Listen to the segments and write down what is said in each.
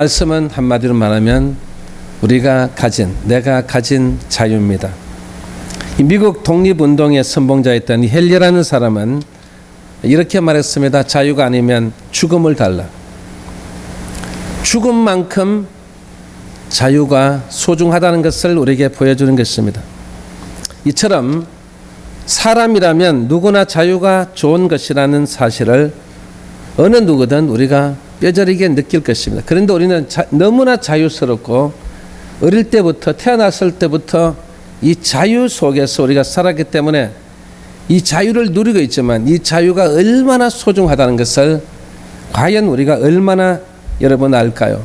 말씀은 한마디로 말하면 내가 가진 자유입니다. 미국 독립운동의 선봉자였던 헬리라는 사람은 이렇게 말했습니다. 자유가 아니면 죽음을 달라. 죽음만큼 자유가 소중하다는 것을 우리에게 보여주는 것입니다. 이처럼 사람이라면 누구나 자유가 좋은 것이라는 사실을 어느 누구든 우리가 뼈저리게 느낄 것입니다. 그런데 우리는 너무나 자유스럽고 어릴 때부터 태어났을 때부터 이 자유 속에서 우리가 살았기 때문에 이 자유를 누리고 있지만 이 자유가 얼마나 소중하다는 것을 과연 우리가 얼마나 여러분 알까요?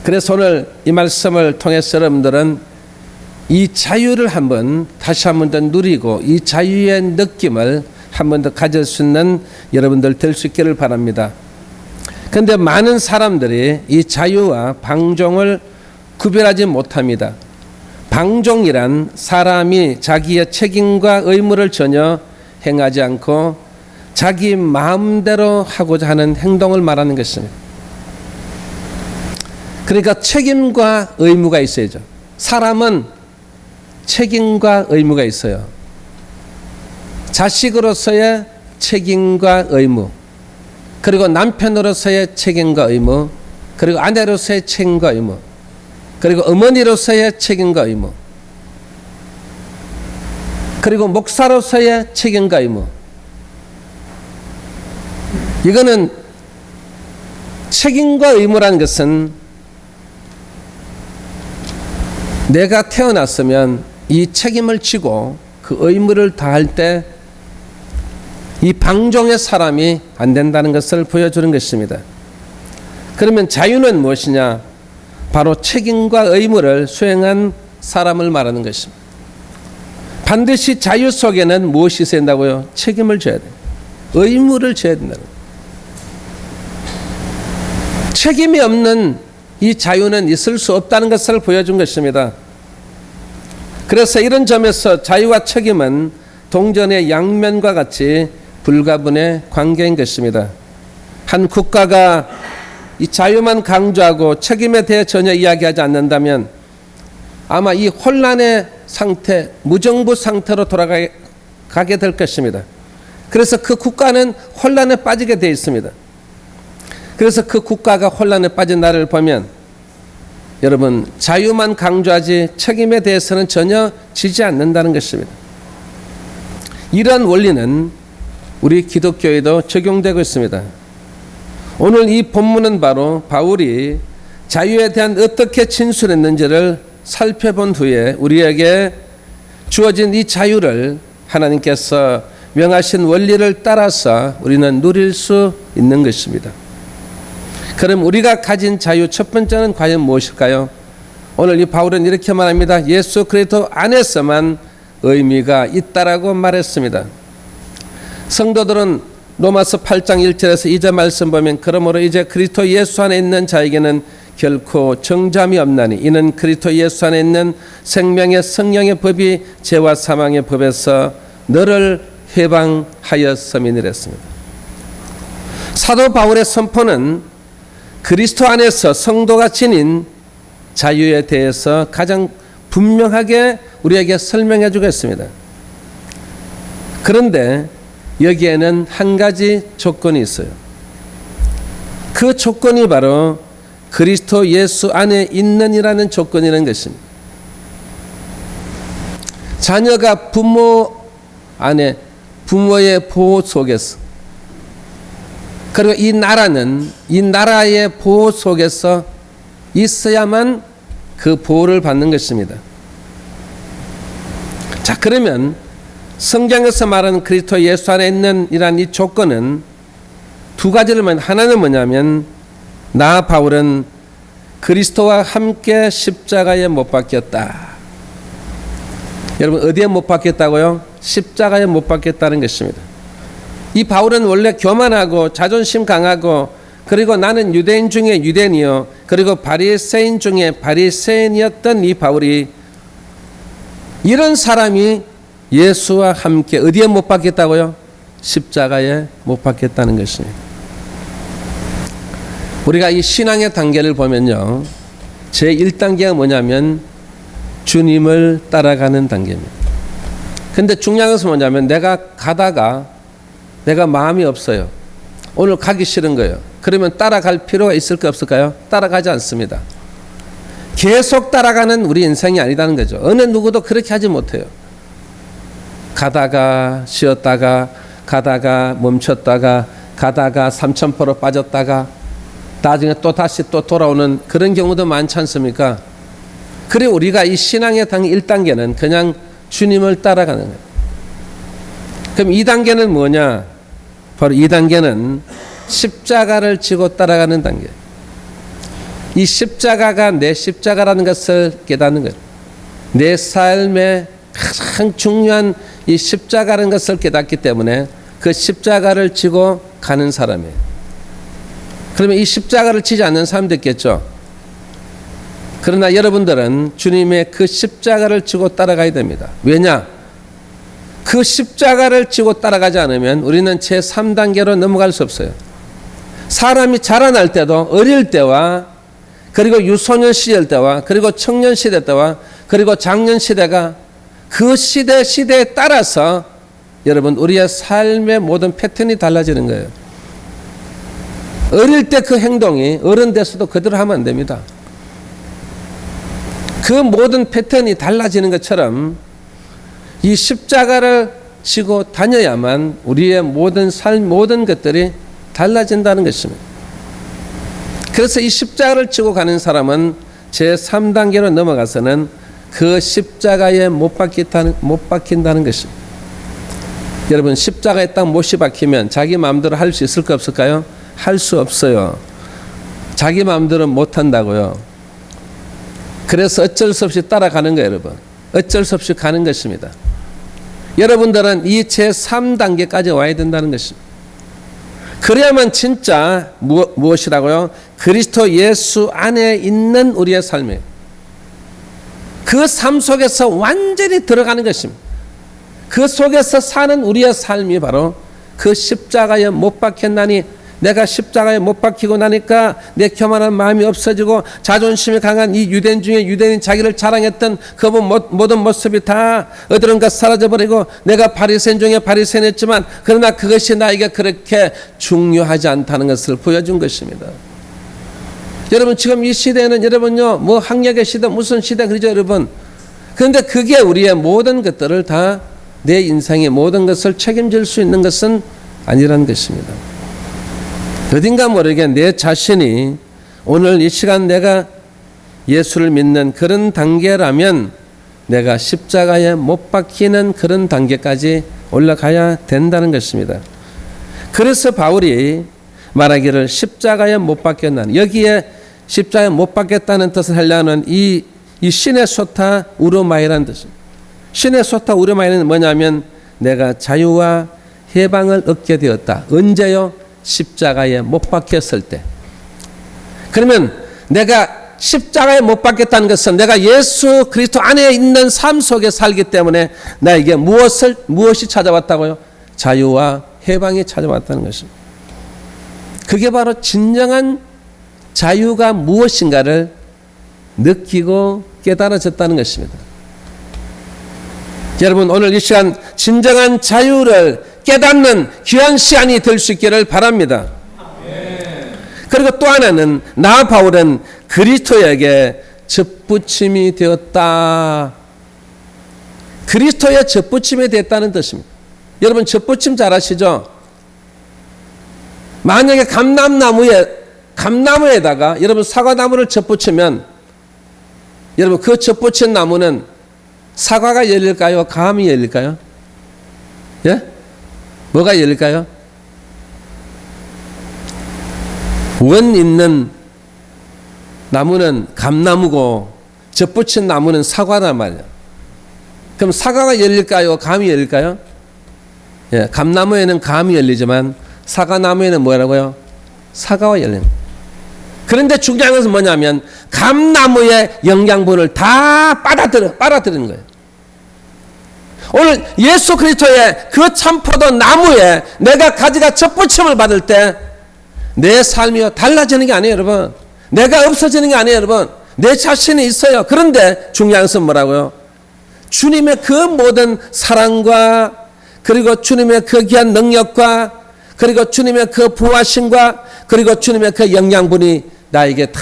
그래서 오늘 이 말씀을 통해서 여러분들은 이 자유를 다시 한 번 더 누리고 이 자유의 느낌을 한 번 더 가질 수 있는 여러분들 될 수 있기를 바랍니다. 그런데 많은 사람들이 이 자유와 방종을 구별하지 못합니다. 방종이란 사람이 자기의 책임과 의무를 전혀 행하지 않고 자기 마음대로 하고자 하는 행동을 말하는 것입니다. 그러니까 책임과 의무가 있어야죠. 사람은 책임과 의무가 있어요. 자식으로서의 책임과 의무, 그리고 남편으로서의 책임과 의무, 그리고 아내로서의 책임과 의무, 그리고 어머니로서의 책임과 의무, 그리고 목사로서의 책임과 의무. 이거는 책임과 의무라는 것은 내가 태어났으면 이 책임을 지고 그 의무를 다할 때 이 방종의 사람이 안 된다는 것을 보여주는 것입니다. 그러면 자유는 무엇이냐? 바로 책임과 의무를 수행한 사람을 말하는 것입니다. 반드시 자유 속에는 무엇이 있어야 된다고요? 책임을 져야 돼요. 의무를 져야 된다는 거예요. 책임이 없는 이 자유는 있을 수 없다는 것을 보여준 것입니다. 그래서 이런 점에서 자유와 책임은 동전의 양면과 같이 불가분의 관계인 것입니다. 한 국가가 이 자유만 강조하고 책임에 대해 전혀 이야기하지 않는다면 아마 이 혼란의 상태, 무정부 상태로 돌아가게 될 것입니다. 그래서 그 국가는 혼란에 빠지게 되어 있습니다. 그래서 그 국가가 혼란에 빠진 나라를 보면 여러분, 자유만 강조하지 책임에 대해서는 전혀 지지 않는다는 것입니다. 이러한 원리는 우리 기독교에도 적용되고 있습니다. 오늘 이 본문은 바로 바울이 자유에 대한 어떻게 진술했는지를 살펴본 후에 우리에게 주어진 이 자유를 하나님께서 명하신 원리를 따라서 우리는 누릴 수 있는 것입니다. 그럼 우리가 가진 자유 첫 번째는 과연 무엇일까요? 오늘 이 바울은 이렇게 말합니다. 예수 그리스도 안에서만 의미가 있다라고 말했습니다. 성도들은 로마서 8장 1절에서 2절 말씀 보면 그러므로 이제 그리스도 예수 안에 있는 자에게는 결코 정잠이 없나니 이는 그리스도 예수 안에 있는 생명의 성령의 법이 죄와 사망의 법에서 너를 해방하였음이니랬습니다. 사도 바울의 선포는 그리스도 안에서 성도가 지닌 자유에 대해서 가장 분명하게 우리에게 설명해 주겠습니다. 그런데 여기에는 한 가지 조건이 있어요. 그 조건이 바로 그리스도 예수 안에 있는이라는 조건이라는 것입니다. 자녀가 부모 안에 부모의 보호 속에서, 그리고 이 나라는 이 나라의 보호 속에서 있어야만 그 보호를 받는 것입니다. 자, 그러면 성경에서 말하는 그리스도 예수 안에 있는 이란 이 조건은 두 가지를 말합니다. 하나는 뭐냐면 나 바울은 그리스도와 함께 십자가에 못 박혔다. 여러분, 어디에 못 박혔다고요? 십자가에 못 박혔다는 것입니다. 이 바울은 원래 교만하고 자존심 강하고 그리고 나는 유대인 중에 유대인이요 그리고 바리새인 중에 바리새인이었던 이 바울이 이런 사람이 예수와 함께 어디에 못 박혔다고요? 십자가에 못 박혔다는 것입니다. 우리가 이 신앙의 단계를 보면요, 제 1단계가 뭐냐면 주님을 따라가는 단계입니다. 근데 중요한 것은 뭐냐면 내가 가다가 내가 마음이 없어요. 오늘 가기 싫은 거예요. 그러면 따라갈 필요가 있을까 없을까요? 따라가지 않습니다. 계속 따라가는 우리 인생이 아니라는 거죠. 어느 누구도 그렇게 하지 못해요. 가다가 쉬었다가 가다가 멈췄다가 가다가 3000% 빠졌다가 나중에 또 다시 또 돌아오는 그런 경우도 많지 않습니까? 그래 우리가 이 신앙의 단계 1단계는 그냥 주님을 따라가는 거예요. 그럼 2단계는 뭐냐? 바로 2단계는 십자가를 지고 따라가는 단계. 이 십자가가 내 십자가라는 것을 깨닫는 거예요. 내 삶의 가장 중요한 이 십자가라는 것을 깨닫기 때문에 그 십자가를 지고 가는 사람이에요. 그러면 이 십자가를 지지 않는 사람도 있겠죠. 그러나 여러분들은 주님의 그 십자가를 지고 따라가야 됩니다. 왜냐? 그 십자가를 지고 따라가지 않으면 우리는 제3단계로 넘어갈 수 없어요. 사람이 자라날 때도 어릴 때와 그리고 유소년 시절 때와 그리고 청년 시대 때와 그리고 장년 시대가 그 시대에 따라서 여러분 우리의 삶의 모든 패턴이 달라지는 거예요. 어릴 때 그 행동이 어른 돼서도 그대로 하면 안 됩니다. 그 모든 패턴이 달라지는 것처럼 이 십자가를 지고 다녀야만 우리의 모든 삶, 모든 것들이 달라진다는 것입니다. 그래서 이 십자가를 지고 가는 사람은 제3단계로 넘어가서는 그 십자가에 못 박힌다는 것입니다. 여러분 십자가에 딱 못이 박히면 자기 마음대로 할 수 있을까 없을까요? 할 수 없어요. 자기 마음대로 못 한다고요. 그래서 어쩔 수 없이 따라가는 거예요, 여러분. 어쩔 수 없이 가는 것입니다. 여러분들은 이 제3단계까지 와야 된다는 것입니다. 그래야만 진짜 무엇이라고요? 그리스도 예수 안에 있는 우리의 삶이에요. 그 삶 속에서 완전히 들어가는 것입니다. 그 속에서 사는 우리의 삶이 바로 그 십자가에 못 박혔나니 내가 십자가에 못 박히고 나니까 내 교만한 마음이 없어지고 자존심이 강한 이 유대인 중에 유대인이 자기를 자랑했던 그 모든 모습이 다 어디론가 사라져버리고 내가 바리새인 중에 바리새인이었지만 그러나 그것이 나에게 그렇게 중요하지 않다는 것을 보여준 것입니다. 여러분 지금 이 시대에는 여러분요 뭐 학력의 시대 무슨 시대 그러죠 여러분. 그런데 그게 우리의 모든 것들을 다 내 인생의 모든 것을 책임질 수 있는 것은 아니라는 것입니다. 어딘가 모르게 내 자신이 오늘 이 시간 내가 예수를 믿는 그런 단계라면 내가 십자가에 못 박히는 그런 단계까지 올라가야 된다는 것입니다. 그래서 바울이 말하기를 십자가에 못 박혔나니 여기에 십자가에 못 박혔다는 뜻을 하려는 이 신의 소타 우르마이라는 뜻입니다. 신의 소타 우르마이는 뭐냐면 내가 자유와 해방을 얻게 되었다. 언제요? 십자가에 못 박혔을 때. 그러면 내가 십자가에 못 박혔다는 것은 내가 예수 그리스도 안에 있는 삶 속에 살기 때문에 나에게 무엇이 찾아왔다고요? 자유와 해방이 찾아왔다는 것입니다. 그게 바로 진정한 자유가 무엇인가를 느끼고 깨달아졌다는 것입니다. 여러분 오늘 이 시간 진정한 자유를 깨닫는 귀한 시간이 될 수 있기를 바랍니다. 그리고 또 하나는 나 바울은 그리스도에게 접붙임이 되었다. 그리스도의 접붙임이 됐다는 뜻입니다. 여러분 접붙임 잘 아시죠? 만약에 감나무에다가 여러분 사과나무를 접붙이면 여러분 그 접붙인 나무는 사과가 열릴까요? 감이 열릴까요? 예? 뭐가 열릴까요? 원 있는 나무는 감나무고 접붙인 나무는 사과란 말이에요. 그럼 사과가 열릴까요? 감이 열릴까요? 예, 감나무에는 감이 열리지만 사과나무에는 뭐라고요? 사과가 열리는. 그런데 중요한 것은 뭐냐면 감나무의 영양분을 다 빨아들이는 거예요. 오늘 예수 그리스도의 그 참포도 나무에 내가 가지가 접붙임을 받을 때 내 삶이 달라지는 게 아니에요, 여러분. 내가 없어지는 게 아니에요, 여러분. 내 자신이 있어요. 그런데 중요한 것은 뭐라고요? 주님의 그 모든 사랑과 그리고 주님의 그 귀한 능력과 그리고 주님의 그 부하심과 그리고 주님의 그 영양분이 나에게 다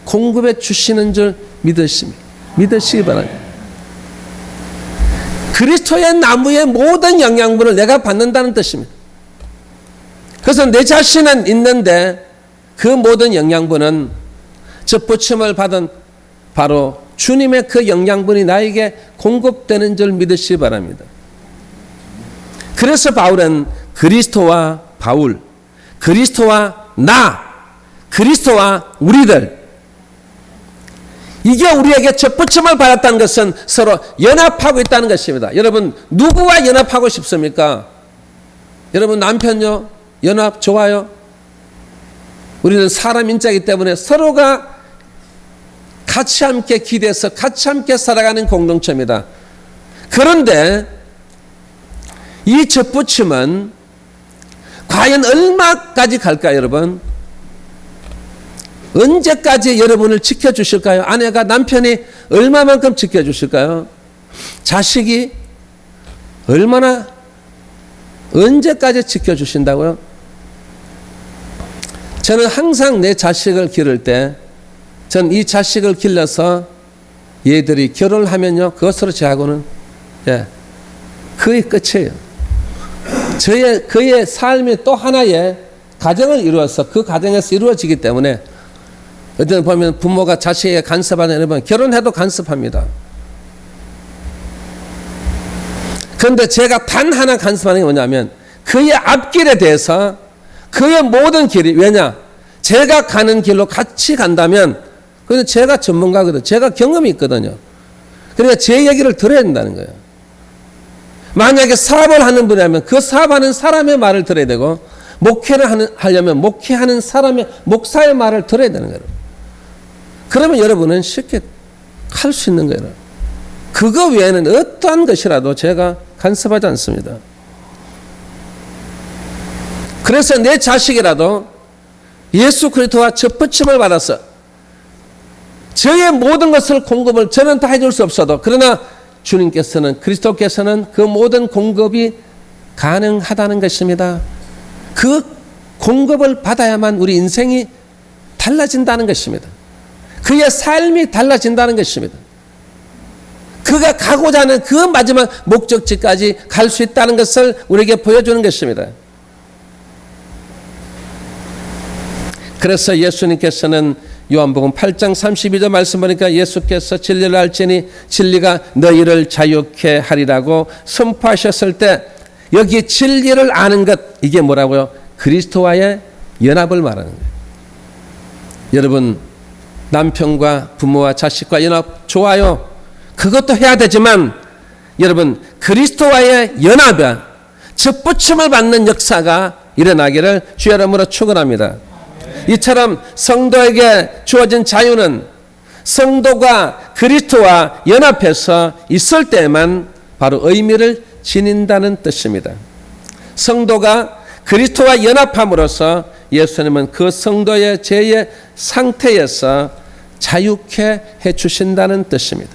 공급해 주시는 줄 믿으시기 바랍니다. 그리스도의 나무의 모든 영양분을 내가 받는다는 뜻입니다. 그래서 내 자신은 있는데 그 모든 영양분은 접붙임을 받은 바로 주님의 그 영양분이 나에게 공급되는 줄 믿으시기 바랍니다. 그래서 바울은 그리스도와 바울, 그리스도와 나, 그리스도와 우리들, 이게 우리에게 접붙임을 받았다는 것은 서로 연합하고 있다는 것입니다. 여러분, 누구와 연합하고 싶습니까? 여러분, 남편요? 연합 좋아요? 우리는 사람 인자이기 때문에 서로가 같이 함께 기대서 같이 함께 살아가는 공동체입니다. 그런데 이 접붙임은 과연 얼마까지 갈까요, 여러분? 언제까지 여러분을 지켜주실까요? 아내가 남편이 얼마만큼 지켜주실까요? 자식이 얼마나 언제까지 지켜주신다고요? 저는 항상 내 자식을 기를 때 전 이 자식을 길러서 얘들이 결혼을 하면요 그것으로 저하고는 그의 끝이에요. 그의 삶이 또 하나의 가정을 이루어서 그 가정에서 이루어지기 때문에 어떤 보면 부모가 자식에게 간섭하는 여러분 결혼해도 간섭합니다. 그런데 제가 단 하나 간섭하는 게 뭐냐면 그의 앞길에 대해서 그의 모든 길이 왜냐 제가 가는 길로 같이 간다면 그건 제가 전문가거든요. 제가 경험이 있거든요. 그러니까 제 얘기를 들어야 된다는 거예요. 만약에 사업을 하는 분이라면 그 사업하는 사람의 말을 들어야 되고 목회를 하려면 목회하는 사람의 목사의 말을 들어야 되는 거예요. 그러면 여러분은 쉽게 할 수 있는 거예요. 그거 외에는 어떠한 것이라도 제가 간섭하지 않습니다. 그래서 내 자식이라도 예수 그리스도와 접붙임을 받아서 저의 모든 것을 공급을 저는 다 해줄 수 없어도 그러나 주님께서는 그리스도께서는 그 모든 공급이 가능하다는 것입니다. 그 공급을 받아야만 우리 인생이 달라진다는 것입니다. 그의 삶이 달라진다는 것입니다. 그가 가고자 하는 그 마지막 목적지까지 갈 수 있다는 것을 우리에게 보여주는 것입니다. 그래서 예수님께서는 요한복음 8장 32절 말씀 보니까 예수께서 진리를 알지니 진리가 너희를 자유케 하리라고 선포하셨을 때 여기 진리를 아는 것 이게 뭐라고요? 그리스도와의 연합을 말하는 거예요. 여러분 남편과 부모와 자식과 연합 좋아요. 그것도 해야 되지만 여러분 그리스도와의 연합에 접붙임을 받는 역사가 일어나기를 주의 이름으로 축원합니다. 이처럼 성도에게 주어진 자유는 성도가 그리스도와 연합해서 있을 때만 바로 의미를 지닌다는 뜻입니다. 성도가 그리스도와 연합함으로써 예수님은 그 성도의 죄의 상태에서 자유케 해주신다는 뜻입니다.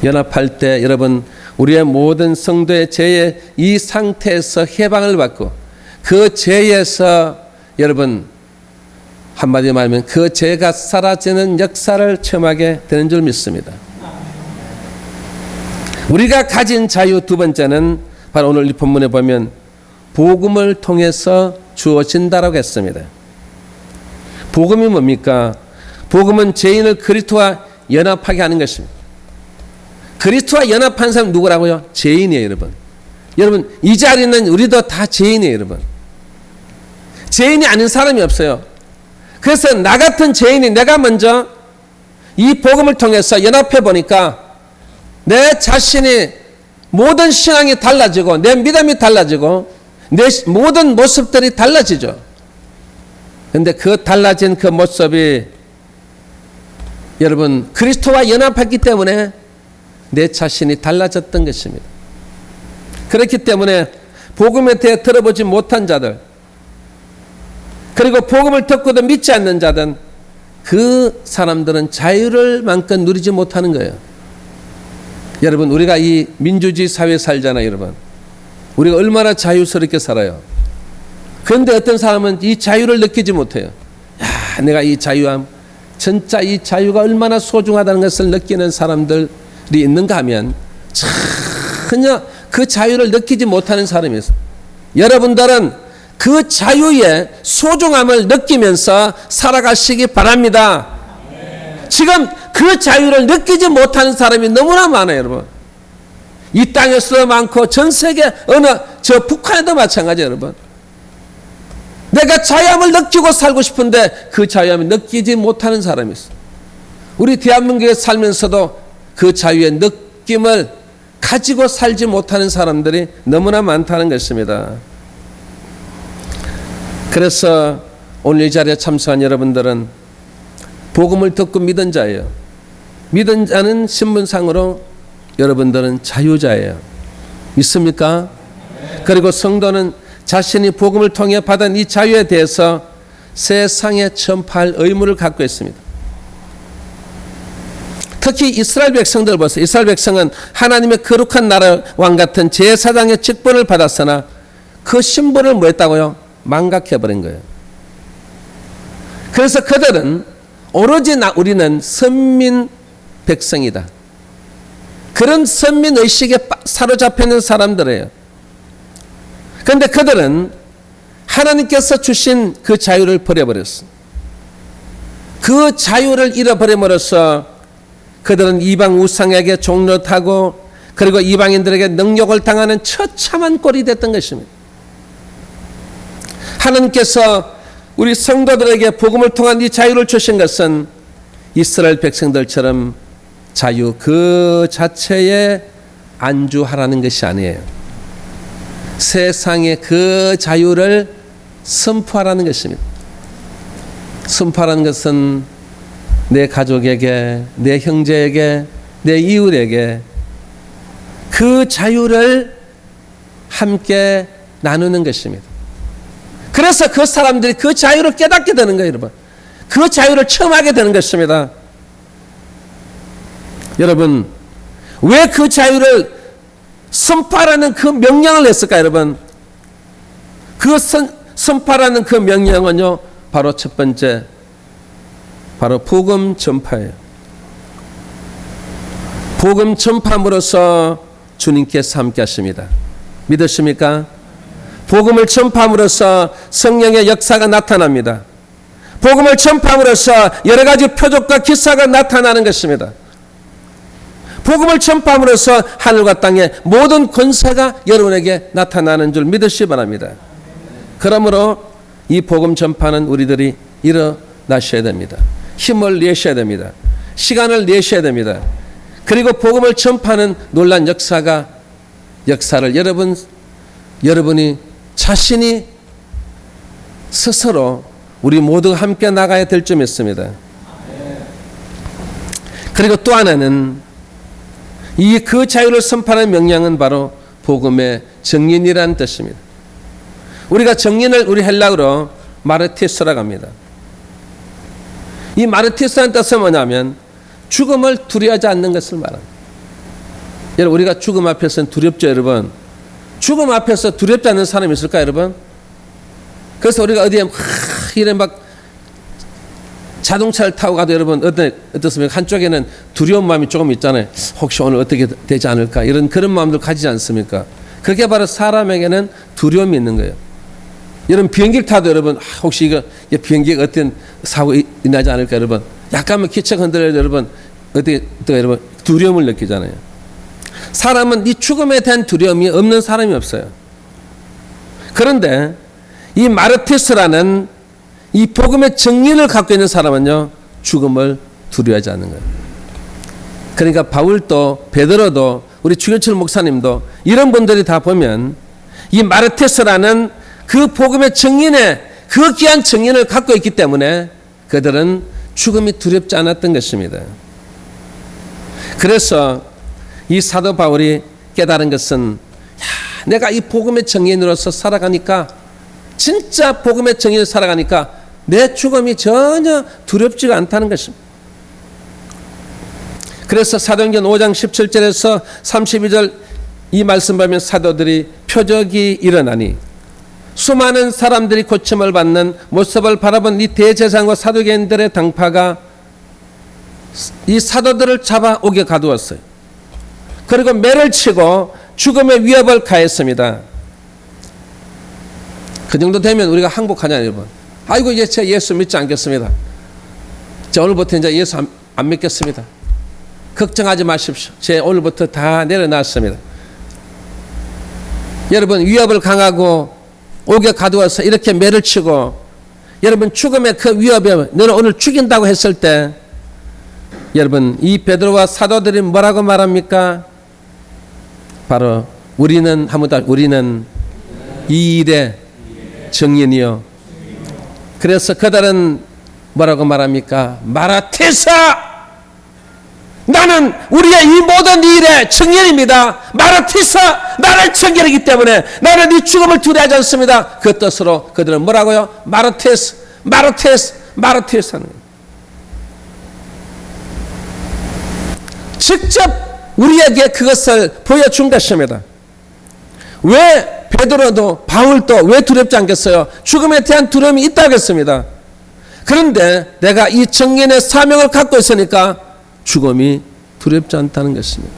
연합할 때 여러분 우리의 모든 성도의 죄의 이 상태에서 해방을 받고 그 죄에서 여러분 한마디로 말하면 그 죄가 사라지는 역사를 체험하게 되는 줄 믿습니다. 우리가 가진 자유 두 번째는 바로 오늘 이 본문에 보면 복음을 통해서 주어진다라고 했습니다. 복음이 뭡니까? 복음은 죄인을 그리스도와 연합하게 하는 것입니다. 그리스도와 연합한 사람 누구라고요? 죄인이에요, 여러분. 여러분 이 자리는 우리도 다 죄인이에요, 여러분. 죄인이 아닌 사람이 없어요. 그래서 나 같은 죄인이 내가 먼저 이 복음을 통해서 연합해 보니까 내 자신이 모든 신앙이 달라지고 내 믿음이 달라지고 내 모든 모습들이 달라지죠. 그런데 그 달라진 그 모습이 여러분 그리스도와 연합했기 때문에 내 자신이 달라졌던 것입니다. 그렇기 때문에 복음에 대해 들어보지 못한 자들, 그리고 복음을 듣고도 믿지 않는 자들, 그 사람들은 자유를 만큼 누리지 못하는 거예요. 여러분, 우리가 이 민주주의 사회에 살잖아요. 여러분, 우리가 얼마나 자유스럽게 살아요. 그런데 어떤 사람은 이 자유를 느끼지 못해요. 야, 내가 이 자유함, 진짜 이 자유가 얼마나 소중하다는 것을 느끼는 사람들이 있는가 하면 전혀 그 자유를 느끼지 못하는 사람이 있어요. 여러분들은 그 자유의 소중함을 느끼면서 살아가시기 바랍니다. 지금 그 자유를 느끼지 못하는 사람이 너무나 많아요, 여러분. 이 땅에서도 많고 전 세계 어느 저 북한에도 마찬가지예요, 여러분. 내가 자유함을 느끼고 살고 싶은데 그 자유함을 느끼지 못하는 사람이 있어요. 우리 대한민국에 살면서도 그 자유의 느낌을 가지고 살지 못하는 사람들이 너무나 많다는 것입니다. 그래서 오늘 이 자리에 참석한 여러분들은 복음을 듣고 믿은 자예요. 믿은 자는 신분상으로 여러분들은 자유자예요. 믿습니까? 그리고 성도는 자신이 복음을 통해 받은 이 자유에 대해서 세상에 전파할 의무를 갖고 있습니다. 특히 이스라엘 백성들 보세요. 이스라엘 백성은 하나님의 거룩한 나라 왕 같은 제사장의 직분을 받았으나 그 신분을 뭐 했다고요? 망각해버린 거예요. 그래서 그들은 오로지 우리는 선민 백성이다, 그런 선민의식에 사로잡혀 있는 사람들이에요. 그런데 그들은 하나님께서 주신 그 자유를 버려버렸어. 그 자유를 잃어버림으로써 그들은 이방 우상에게 종노하고 그리고 이방인들에게 능욕을 당하는 처참한 꼴이 됐던 것입니다. 하나님께서 우리 성도들에게 복음을 통한 이 자유를 주신 것은 이스라엘 백성들처럼 자유 그 자체에 안주하라는 것이 아니에요. 세상의 그 자유를 선포하라는 것입니다. 선포하라는 것은 내 가족에게, 내 형제에게, 내 이웃에게 그 자유를 함께 나누는 것입니다. 그래서 그 사람들이 그 자유를 깨닫게 되는 거예요, 여러분. 그 자유를 체험하게 되는 것입니다. 여러분, 왜 그 자유를 선포하라는 그 명령을 했을까요, 여러분? 그 선포하라는 그 명령은요, 바로 첫 번째, 바로 복음 전파예요. 복음 전파함으로써 주님께서 함께 하십니다. 믿으십니까? 복음을 전파함으로써 성령의 역사가 나타납니다. 복음을 전파함으로써 여러 가지 표적과 기사가 나타나는 것입니다. 복음을 전파함으로써 하늘과 땅의 모든 권세가 여러분에게 나타나는 줄 믿으시기 바랍니다. 그러므로 이 복음 전파는 우리들이 일어나셔야 됩니다. 힘을 내셔야 됩니다. 시간을 내셔야 됩니다. 그리고 복음을 전파하는 놀란 역사를 여러분이 자신이 스스로 우리 모두가 함께 나가야 될 점 있습니다. 그리고 또 하나는 이 그 자유를 선포하는 명령은 바로 복음의 정인이라는 뜻입니다. 우리가 정인을 우리 헬라어로 마르티스라고 합니다. 이 마르티스라는 뜻은 뭐냐면 죽음을 두려워하지 않는 것을 말합니다. 여러분, 우리가 죽음 앞에서는 두렵죠, 여러분. 죽음 앞에서 두렵지 않는 사람이 있을까요, 여러분? 그래서 우리가 어디에 이래 막 자동차를 타고 가도 여러분 어떻습니까? 한쪽에는 두려운 마음이 조금 있잖아요. 혹시 오늘 어떻게 되지 않을까? 이런 그런 마음들 가지지 않습니까? 그게 바로 사람에게는 두려움이 있는 거예요. 여러분 비행기를 타도 여러분 혹시 이거 비행기가 어떤 사고 일어나지 않을까 여러분 약간만 기척 흔들려도 여러분 어떻게 여러분 두려움을 느끼잖아요. 사람은 이 죽음에 대한 두려움이 없는 사람이 없어요. 그런데 이 마르티스라는 이 복음의 정인을 갖고 있는 사람은요 죽음을 두려워하지 않는 거예요. 그러니까 바울도 베드로도 우리 주경철 목사님도 이런 분들이 다 보면 이 마르티스라는 그 복음의 정인의 그 귀한 정인을 갖고 있기 때문에 그들은 죽음이 두렵지 않았던 것입니다. 그래서 이 사도 바울이 깨달은 것은 내가 이 복음의 정인으로서 살아가니까, 진짜 복음의 정인으로 살아가니까 내 죽음이 전혀 두렵지가 않다는 것입니다. 그래서 사도행전 5장 17절에서 32절 이 말씀 보면 사도들이 표적이 일어나니 수많은 사람들이 고침을 받는 모습을 바라본 이 대제사장과 사두개인들의 당파가 이 사도들을 잡아 옥에 가두었어요. 그리고 매를 치고 죽음의 위협을 가했습니다. 그 정도 되면 우리가 항복하잖아요, 여러분. 아이고, 이제 제가 예수 믿지 않겠습니다. 자, 오늘부터 이제 예수 안 믿겠습니다. 걱정하지 마십시오. 제 오늘부터 다 내려놨습니다. 여러분, 위협을 강하고 옥에 가두어서 이렇게 매를 치고 여러분 죽음의 그 위협에 너는 오늘 죽인다고 했을 때 여러분 이 베드로와 사도들이 뭐라고 말합니까? 바로 우리는 이 일의 증인이요. 그래서 그들은 뭐라고 말합니까? 마라티사! 나는 우리의 이 모든 일의 증인입니다. 마라티사! 나를 증인이기 때문에 나는 이 죽음을 두려워하지 않습니다. 그 뜻으로 그들은 뭐라고요? 마라티스 하는 거예요. 직접 우리에게 그것을 보여준 것입니다. 왜 베드로도 바울도 왜 두렵지 않겠어요? 죽음에 대한 두려움이 있다고 했습니다. 그런데 내가 이 증인의 사명을 갖고 있으니까 죽음이 두렵지 않다는 것입니다.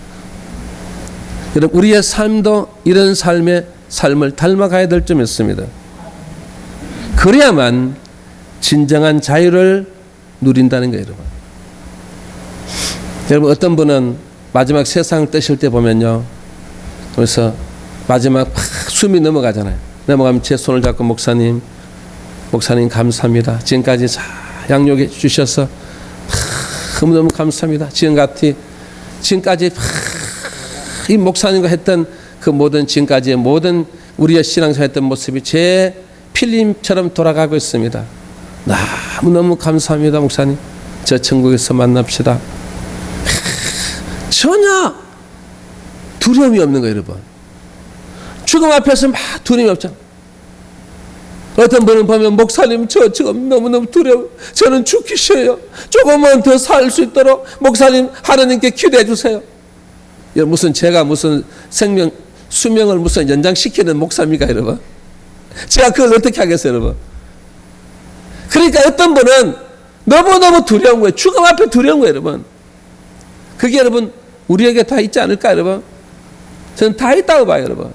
여러분, 우리의 삶도 이런 삶을 닮아가야 될 점 있습니다. 그래야만 진정한 자유를 누린다는 거예요, 여러분. 여러분, 어떤 분은 마지막 세상을 떠실 때 보면요, 그래서 마지막 숨이 넘어가잖아요. 넘어가면 제 손을 잡고 목사님 감사합니다. 지금까지 잘 양육해 주셔서 너무너무 감사합니다. 지금까지 이 목사님과 했던 그 모든 지금까지의 모든 우리의 신앙생활 했던 모습이 제 필름처럼 돌아가고 있습니다. 너무너무 감사합니다, 목사님. 저 천국에서 만납시다. 전혀 두려움이 없는 거예요, 여러분. 죽음 앞에서 막 두려움이 없잖아요. 어떤 분은 보면 목사님 저 지금 너무너무 두려워. 저는 죽기 싫어요. 조금만 더 살 수 있도록 목사님 하나님께 기도해 주세요. 무슨 제가 무슨 수명을 무슨 연장시키는 목사입니까, 여러분? 제가 그걸 어떻게 하겠어요, 여러분? 그러니까 어떤 분은 너무너무 두려운 거예요. 죽음 앞에 두려운 거예요, 여러분. 그게 여러분 우리에게 다 있지 않을까, 여러분? 저는 다 있다고 봐요, 여러분.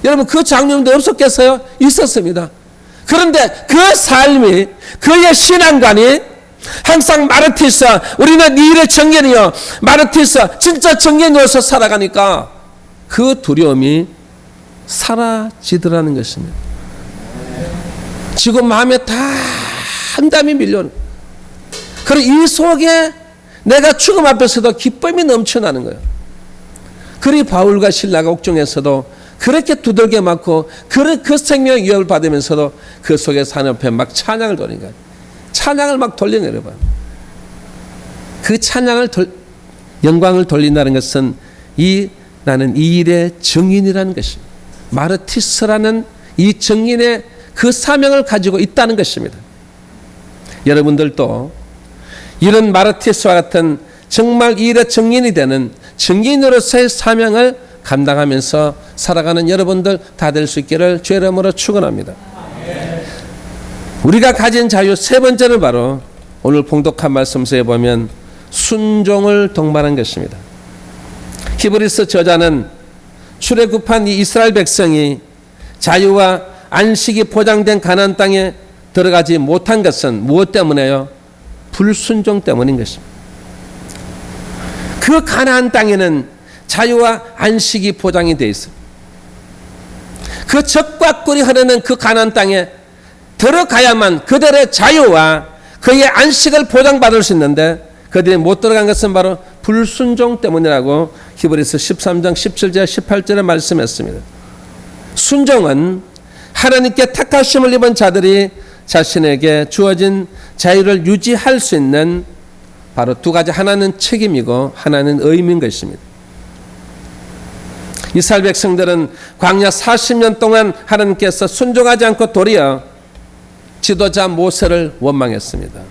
여러분, 그 장면도 없었겠어요? 있었습니다. 그런데 그 삶이, 그의 신앙관이 항상 마르티사, 우리는 이 일의 정견이요, 마르티사, 진짜 정견이어서 살아가니까 그 두려움이 사라지더라는 것입니다. 지금 마음에 다 한담이 밀려오는, 그리고 이 속에 내가 죽음 앞에서도 기쁨이 넘쳐나는 거예요. 그리 바울과 실라가 옥중에서도 그렇게 두들겨 맞고 그 생명의 위협을 받으면서도 그 속에 산 옆에 막 찬양을 돌리는 거예요. 찬양을 막 돌리는 거예요, 여러분. 그 찬양을 영광을 돌린다는 것은 나는 이 일의 증인이라는 것입니다. 마르티스라는 이 증인의 그 사명을 가지고 있다는 것입니다. 여러분들도 이런 마르티스와 같은 정말 이 일의 증인이 되는 증인으로서의 사명을 감당하면서 살아가는 여러분들 다 될 수 있기를 주의 이름으로 축원합니다. 우리가 가진 자유 세 번째는 바로 오늘 봉독한 말씀서에 보면 순종을 동반한 것입니다. 히브리서 저자는 출애굽한 이 이스라엘 백성이 자유와 안식이 보장된 가나안 땅에 들어가지 못한 것은 무엇 때문에요? 불순종 때문인 것입니다. 그 가나안 땅에는 자유와 안식이 보장이 되어 있습니다. 그 젖과 꿀이 흐르는 그 가나안 땅에 들어가야만 그들의 자유와 그의 안식을 보장받을 수 있는데 그들이 못 들어간 것은 바로 불순종 때문이라고 히브리서 13장 17절 18절에 말씀했습니다. 순종은 하나님께 택하심을 입은 자들이 자신에게 주어진 자유를 유지할 수 있는 바로 두 가지, 하나는 책임이고 하나는 의무인 것입니다. 이스라엘 백성들은 광야 40년 동안 하나님께서 순종하지 않고 도리어 지도자 모세를 원망했습니다.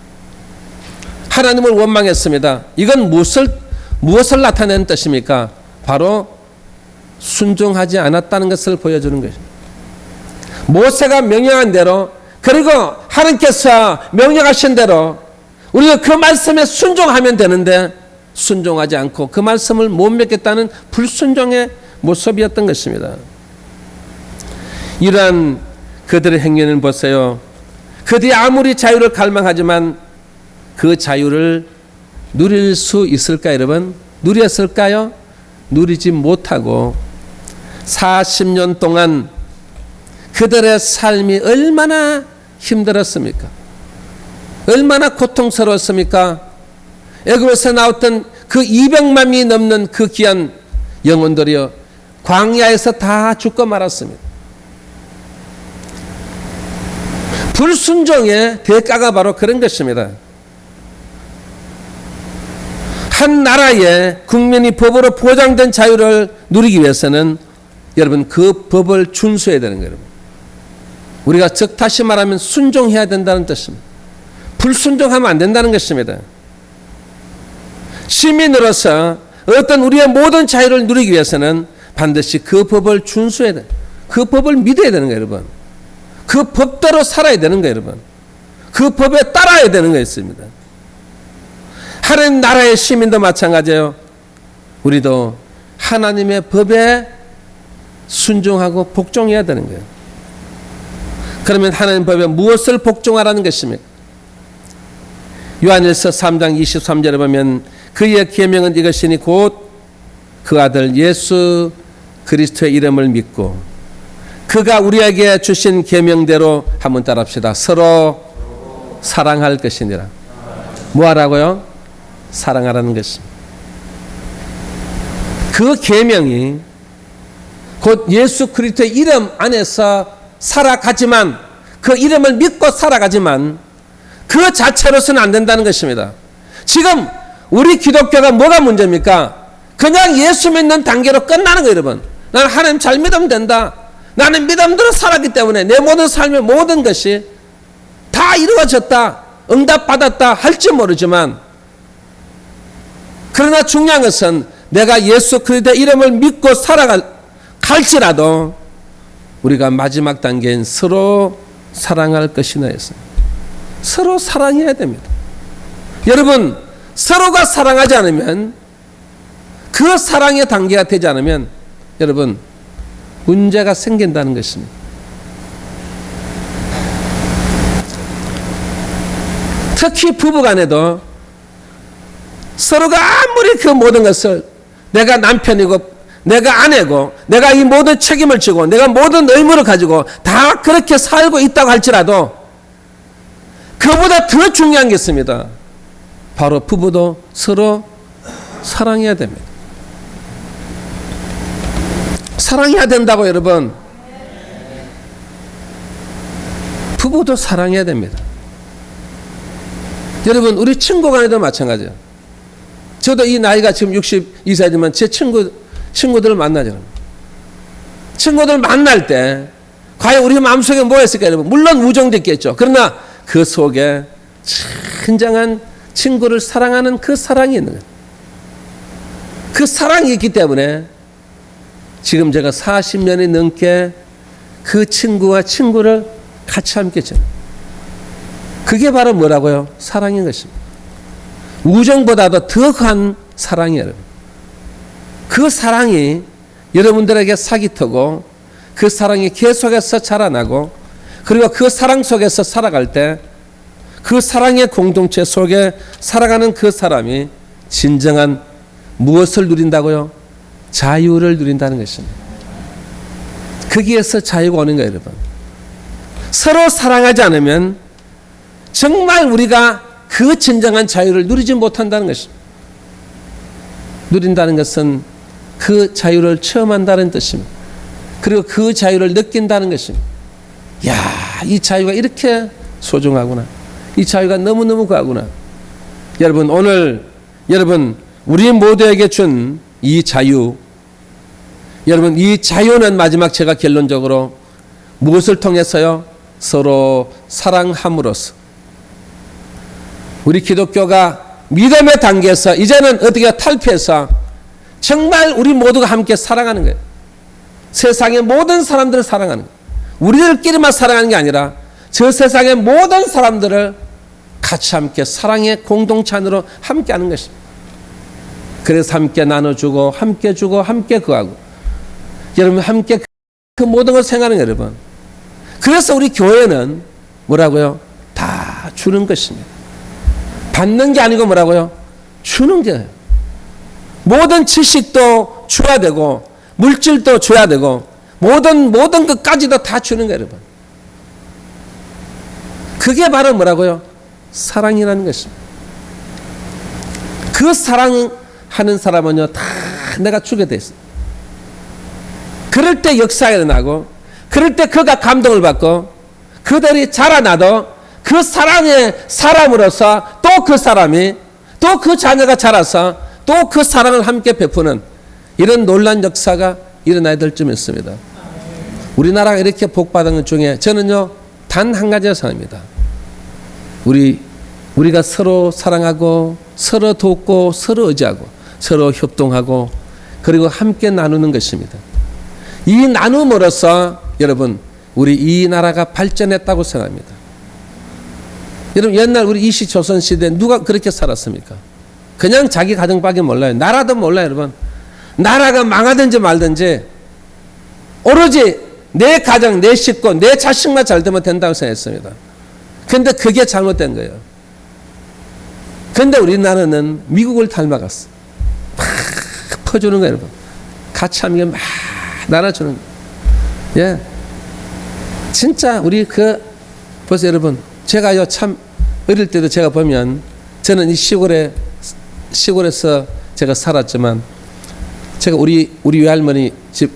하나님을 원망했습니다. 이건 무엇을 나타내는 뜻입니까? 바로 순종하지 않았다는 것을 보여주는 것입니다. 모세가 명령한 대로, 그리고 하나님께서 명령하신 대로 우리가 그 말씀에 순종하면 되는데 순종하지 않고 그 말씀을 못 믿겠다는 불순종의 모습이었던 것입니다. 이러한 그들의 행위는 보세요. 그들이 아무리 자유를 갈망하지만 그 자유를 누릴 수 있을까요, 여러분? 누렸을까요? 누리지 못하고 40년 동안 그들의 삶이 얼마나 힘들었습니까? 얼마나 고통스러웠습니까? 애굽에서 나왔던 그 200만 명이 넘는 그 귀한 영혼들이요, 광야에서 다 죽고 말았습니다. 불순종의 대가가 바로 그런 것입니다. 한 나라의 국민이 법으로 보장된 자유를 누리기 위해서는 여러분 그 법을 준수해야 되는 거예요. 우리가 즉 다시 말하면 순종해야 된다는 뜻입니다. 불순종하면 안 된다는 것입니다. 시민으로서 어떤 우리의 모든 자유를 누리기 위해서는 반드시 그 법을 준수해야 돼. 그 법을 믿어야 되는 거예요, 여러분. 그 법대로 살아야 되는 거예요, 여러분. 그 법에 따라야 되는 거였습니다. 하나님 나라의 시민도 마찬가지예요. 우리도 하나님의 법에 순종하고 복종해야 되는 거예요. 그러면 하나님 법에 무엇을 복종하라는 것입니까? 요한일서 3장 23절에 보면 그의 계명은 이것이니 곧 그 아들 예수 그리스도의 이름을 믿고 그가 우리에게 주신 계명대로 한번 따라합시다. 서로 사랑할 것이니라. 뭐 하라고요? 사랑하라는 것입니다. 그 계명이 곧 예수 그리스도의 이름 안에서 살아가지만, 그 이름을 믿고 살아가지만 그 자체로서는 안 된다는 것입니다. 지금 우리 기독교가 뭐가 문제입니까? 그냥 예수 믿는 단계로 끝나는 거예요, 여러분. 나는 하나님 잘 믿으면 된다. 나는 믿음대로 살았기 때문에 내 모든 삶의 모든 것이 다 이루어졌다, 응답받았다 할지 모르지만, 그러나 중요한 것은 내가 예수 그리스도의 이름을 믿고 살아갈지라도 우리가 마지막 단계인 서로 사랑할 것이나 했습니다. 서로 사랑해야 됩니다. 여러분, 서로가 사랑하지 않으면, 그 사랑의 단계가 되지 않으면 여러분 문제가 생긴다는 것입니다. 특히 부부간에도 서로가 아무리 그 모든 것을 내가 남편이고 내가 아내고 내가 이 모든 책임을 지고 내가 모든 의무를 가지고 다 그렇게 살고 있다고 할지라도 그보다 더 중요한 게 있습니다. 바로 부부도 서로 사랑해야 됩니다. 사랑해야 된다고, 여러분. 부부도 사랑해야 됩니다. 여러분, 우리 친구 간에도 마찬가지예요. 저도 이 나이가 지금 62세지만 제 친구들을 만나잖아요. 친구들 만날 때 과연 우리 마음속에 뭐가 있을까요, 여러분? 물론 우정도 있겠죠. 그러나 그 속에 진정한 친구를 사랑하는 그 사랑이 있는 거예요. 그 사랑이 있기 때문에 지금 제가 40년이 넘게 그 친구와 친구를 같이 함께 했잖아요. 그게 바로 뭐라고요? 사랑인 것입니다. 우정보다도 더한 사랑이에요. 그 사랑이 여러분들에게 사기터고 그 사랑이 계속해서 자라나고, 그리고 그 사랑 속에서 살아갈 때 그 사랑의 공동체 속에 살아가는 그 사람이 진정한 무엇을 누린다고요? 자유를 누린다는 것입니다. 거기에서 자유가 오는 거예요, 여러분. 서로 사랑하지 않으면 정말 우리가 그 진정한 자유를 누리지 못한다는 것입니다. 누린다는 것은 그 자유를 체험한다는 뜻입니다. 그리고 그 자유를 느낀다는 것입니다. 야, 이 자유가 이렇게 소중하구나. 이 자유가 너무너무 과하구나. 여러분, 오늘 여러분 우리 모두에게 준 이 자유, 여러분, 이 자유는 마지막 제가 결론적으로 무엇을 통해서요? 서로 사랑함으로써. 우리 기독교가 믿음의 단계에서 이제는 어떻게 탈피해서 정말 우리 모두가 함께 사랑하는 거예요. 세상의 모든 사람들을 사랑하는 거예요. 우리들끼리만 사랑하는 게 아니라 저 세상의 모든 사람들을 같이 함께 사랑의 공동체 안으로 함께 하는 것입니다. 그래서 함께 나눠주고 함께 주고 함께 구하고 여러분 함께 그 모든 걸 생각하는 거예요, 여러분. 그래서 우리 교회는 뭐라고요? 다 주는 것입니다. 받는 게 아니고 뭐라고요? 주는 거예요. 모든 지식도 줘야 되고 물질도 줘야 되고 모든 것까지도 다 주는 거예요, 여러분. 그게 바로 뭐라고요? 사랑이라는 것입니다. 그 사랑하는 사람은요, 다 내가 주게 돼 있어요. 그럴 때 역사가 일어나고, 그럴 때 그가 감동을 받고, 그들이 자라나도 그 사랑의 사람으로서 또 그 사람이, 또 그 자녀가 자라서 또 그 사랑을 함께 베푸는 이런 놀라운 역사가 일어나야 될 점 있습니다. 우리나라가 이렇게 복받은 것 중에 저는요, 단 한 가지가 생각합니다. 우리가 서로 사랑하고, 서로 돕고, 서로 의지하고, 서로 협동하고, 그리고 함께 나누는 것입니다. 이 나눔으로써 여러분, 우리 이 나라가 발전했다고 생각합니다. 여러분, 옛날 우리 이시조선 시대에 누가 그렇게 살았습니까? 그냥 자기 가정밖에 몰라요. 나라도 몰라요, 여러분. 나라가 망하든지 말든지 오로지 내 가정, 내 식구, 내 자식만 잘 되면 된다고 생각했습니다. 근데 그게 잘못된 거예요. 근데 우리나라는 미국을 닮아갔어. 막 퍼주는 거예요, 여러분. 같이 하는 게 막 나눠주는 거예요. 예. 진짜 우리 보세요, 여러분. 제가요, 참 어릴 때도 제가 보면 저는 이 시골에서 제가 살았지만 제가 우리 외할머니 집,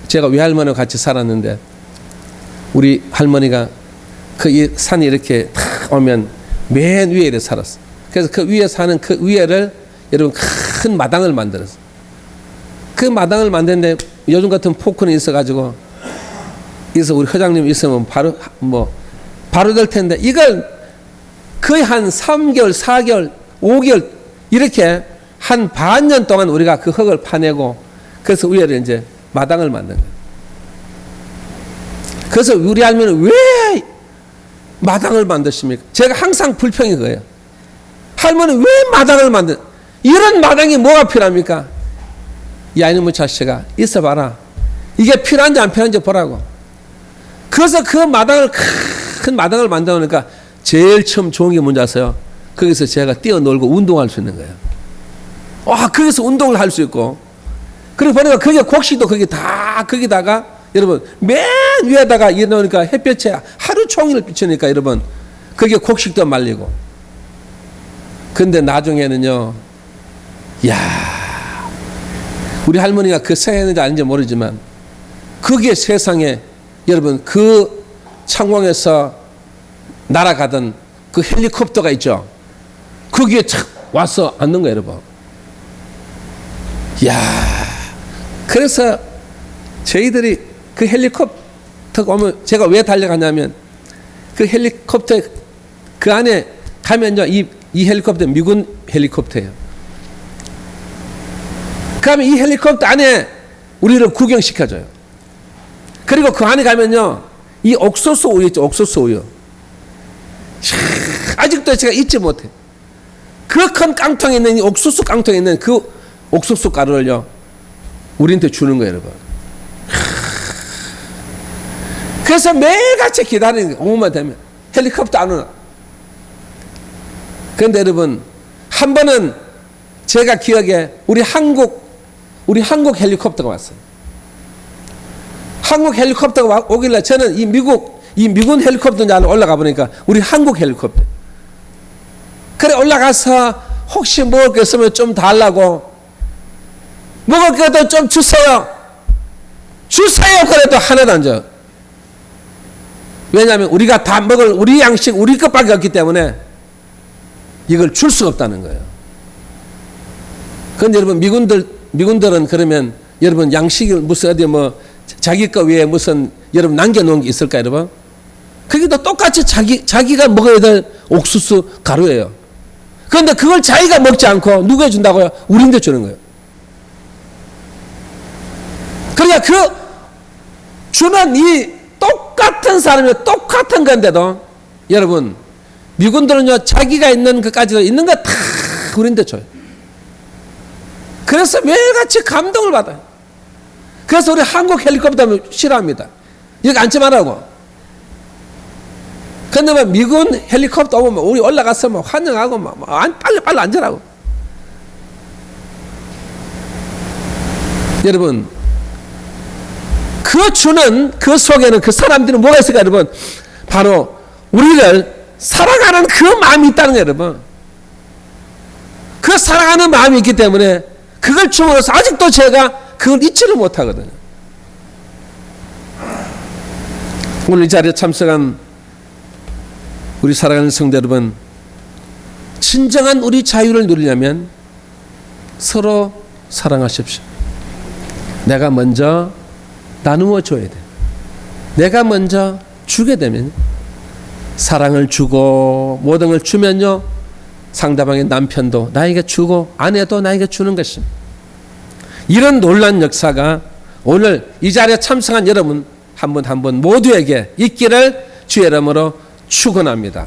제가 외할머니와 같이 살았는데 우리 할머니가 이 산이 이렇게 탁 오면 맨 위에 이렇게 살았어. 그래서 그 위에 사는 그 위에를 여러분 큰 마당을 만들었어. 그 마당을 만드는데 요즘 같은 포크는 있어가지고 그래서 우리 회장님 있으면 바로 될 텐데 이걸 거의 한 3개월, 4개월, 5개월 이렇게 한 반년 동안 우리가 그 흙을 파내고 그래서 위에를 이제 마당을 만든 거예요. 그래서 우리 할머니는 왜 마당을 만드십니까? 제가 항상 불평이 그거예요. 할머니 왜 마당을 이런 마당이 뭐가 필요합니까? 야, 이놈의 자식아, 있어봐라. 이게 필요한지 안 필요한지 보라고. 그래서 그 마당을, 큰 마당을 만들어놓으니까 제일 처음 좋은 게 뭔지 아세요? 거기서 제가 뛰어놀고 운동할 수 있는 거예요. 와, 거기서 운동을 할 수 있고. 그리고 보니까 거기에 곡식도 거기다가 여러분 맨 위에다가 이러니까 햇볕에 하루 종일 비치니까 여러분 거기에 곡식도 말리고. 근데 나중에는요, 야, 우리 할머니가 그 생각했는지 아닌지 모르지만 거기에 세상에 여러분 그 창공에서 날아가던 그 헬리콥터가 있죠. 거기에 착 와서 앉는 거예요, 여러분. 야, 그래서 저희들이 그 헬리콥터가 오면 제가 왜 달려가냐면 그 헬리콥터 그 안에 가면요, 이 헬리콥터 미군 헬리콥터예요. 그러면 이 헬리콥터 안에 우리를 구경시켜줘요. 그리고 그 안에 가면요, 이 옥수수 우유 있죠, 옥수수 우유. 아직도 제가 잊지 못해. 그 큰 깡통에 있는 이 옥수수 깡통에 있는 그 옥수수 가루를요, 우리한테 주는 거예요, 여러분. 그래서 매일같이 기다리는 거예요. 오후만 되면 헬리콥터 안 오나. 그런데 여러분, 한 번은 제가 기억에 우리 한국 헬리콥터가 왔어요. 한국 헬리콥터가 오길래 저는 이 미군 헬리콥터 안에 올라가 보니까 우리 한국 헬리콥터. 그래 올라가서 혹시 먹을 게 있으면 좀 달라고, 먹을 것도 좀 주세요. 그래도 하나도 안 줘요. 왜냐하면 우리가 다 먹을 우리 양식 우리 것밖에 없기 때문에 이걸 줄 수가 없다는 거예요. 그런데 여러분 미군들은 그러면 여러분 양식을 무슨 어디 뭐 자기 거 위에 무슨 여러분 남겨놓은 게 있을까 여러분? 그게도 똑같이 자기가 먹어야 될 옥수수 가루예요. 그런데 그걸 자기가 먹지 않고 누구에 준다고요? 우리한테 주는 거예요. 그러니까 그 주는 이 똑같은 사람이 똑같은 건데도 여러분 미군들은요 자기가 있는 것까지도 있는 거 다 우리한테 줘요. 그래서 매일같이 감동을 받아요. 그래서 우리 한국 헬리콥터 싫어합니다. 여기 앉지 말라고. 근데 뭐 미군 헬리콥터 오면 우리 올라가서 뭐 환영하고 빨리 앉으라고. 여러분 그 주는 그 속에는 그 사람들은 뭐가 있을까 여러분? 바로 우리를 사랑하는 그 마음이 있다는 거예요 여러분. 그 사랑하는 마음이 있기 때문에 그걸 줌으로써 아직도 제가 그걸 잊지를 못하거든요. 오늘 이 자리에 참석한 우리 사랑하는 성도 여러분, 진정한 우리 자유를 누리려면 서로 사랑하십시오. 내가 먼저 나누어 줘야 돼. 내가 먼저 주게 되면 사랑을 주고 모든 걸 주면요 상대방의 남편도 나에게 주고 아내도 나에게 주는 것입니다. 이런 놀라운 역사가 오늘 이 자리에 참석한 여러분 한 분 한 분 모두에게 있기를 주의 이름으로 축원합니다.